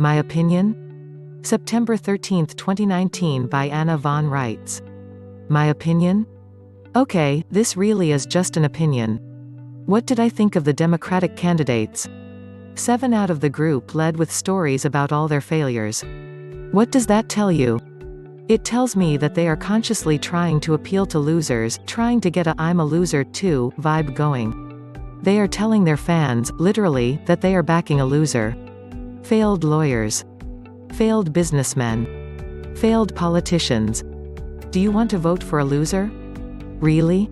My opinion? September 13, 2019 by Anna von Reitz. My opinion? Okay, this really is just an opinion. What did I think of the Democratic candidates? 7 out of the group led with stories about all their failures. What does that tell you? It tells me that they are consciously trying to appeal to losers, trying to get a "I'm a loser too" vibe going. They are telling their fans, literally, that they are backing a loser. Failed lawyers. Failed businessmen. Failed politicians. Do you want to vote for a loser? Really?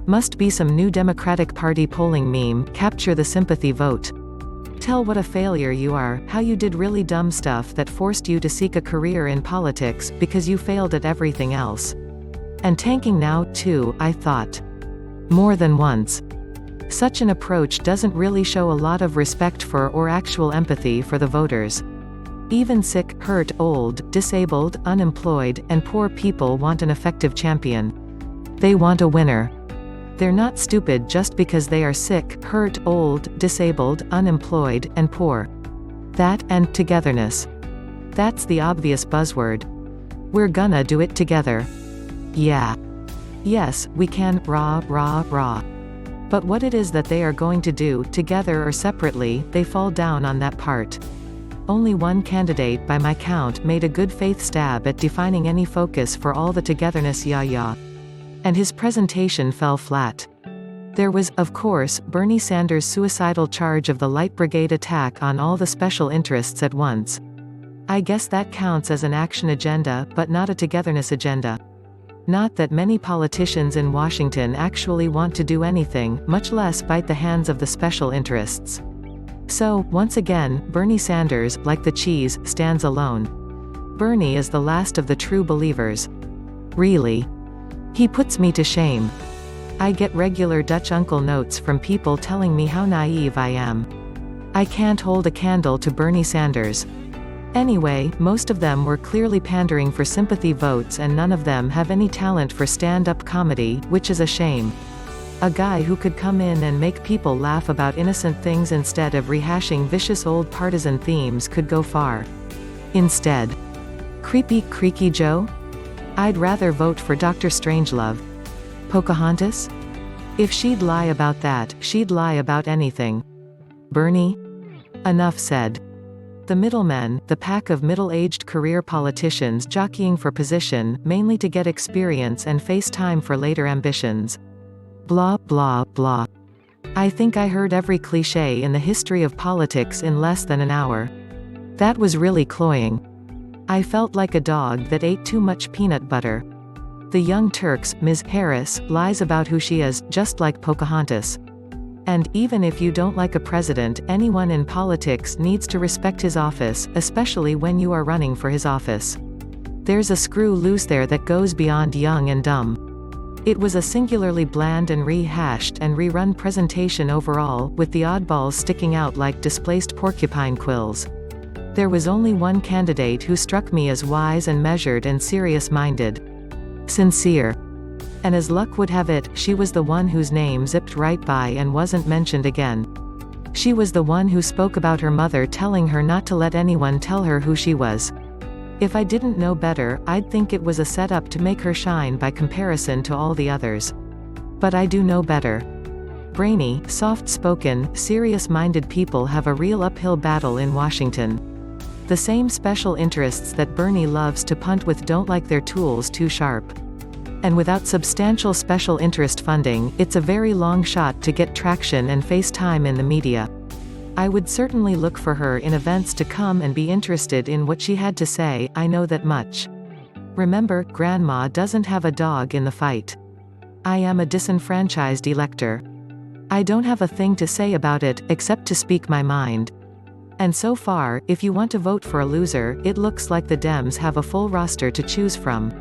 Must be some new Democratic Party polling meme, capture the sympathy vote. Tell what a failure you are, how you did really dumb stuff that forced you to seek a career in politics, because you failed at everything else. And tanking now, too, I thought. More than once. Such an approach doesn't really show a lot of respect for or actual empathy for the voters. Even sick, hurt, old, disabled, unemployed, and poor people want an effective champion. They want a winner. They're not stupid just because they are sick, hurt, old, disabled, unemployed, and poor. That, and togetherness. That's the obvious buzzword. We're gonna do it together. Yeah. Yes, we can, rah. But what it is that they are going to do, together or separately, they fall down on that part. Only one candidate, by my count, made a good faith stab at defining any focus for all the togetherness yeah. And his presentation fell flat. There was, of course, Bernie Sanders' suicidal charge of the Light Brigade attack on all the special interests at once. I guess that counts as an action agenda, but not a togetherness agenda. Not that many politicians in Washington actually want to do anything, much less bite the hands of the special interests. So, once again, Bernie Sanders, like the cheese, stands alone. Bernie is the last of the true believers. Really. He puts me to shame. I get regular Dutch uncle notes from people telling me how naive I am. I can't hold a candle to Bernie Sanders. Anyway, most of them were clearly pandering for sympathy votes, and none of them have any talent for stand-up comedy, which is a shame. A guy who could come in and make people laugh about innocent things instead of rehashing vicious old partisan themes could go far. Instead. Creepy, creaky Joe? I'd rather vote for Dr. Strangelove. Pocahontas? If she'd lie about that, she'd lie about anything. Bernie? Enough said. The middlemen, the pack of middle-aged career politicians jockeying for position, mainly to get experience and face time for later ambitions. Blah, blah, blah. I think I heard every cliché in the history of politics in less than an hour. That was really cloying. I felt like a dog that ate too much peanut butter. The Young Turks, Ms. Harris, lies about who she is, just like Pocahontas. And, even if you don't like a president, anyone in politics needs to respect his office, especially when you are running for his office. There's a screw loose there that goes beyond young and dumb. It was a singularly bland and rehashed and rerun presentation overall, with the oddballs sticking out like displaced porcupine quills. There was only one candidate who struck me as wise and measured and serious-minded. Sincere. And as luck would have it, she was the one whose name zipped right by and wasn't mentioned again. She was the one who spoke about her mother telling her not to let anyone tell her who she was. If I didn't know better, I'd think it was a setup to make her shine by comparison to all the others. But I do know better. Brainy, soft-spoken, serious-minded people have a real uphill battle in Washington. The same special interests that Bernie loves to punt with don't like their tools too sharp. And without substantial special interest funding, it's a very long shot to get traction and face time in the media. I would certainly look for her in events to come and be interested in what she had to say, I know that much. Remember, Grandma doesn't have a dog in the fight. I am a disenfranchised elector. I don't have a thing to say about it, except to speak my mind. And so far, if you want to vote for a loser, it looks like the Dems have a full roster to choose from.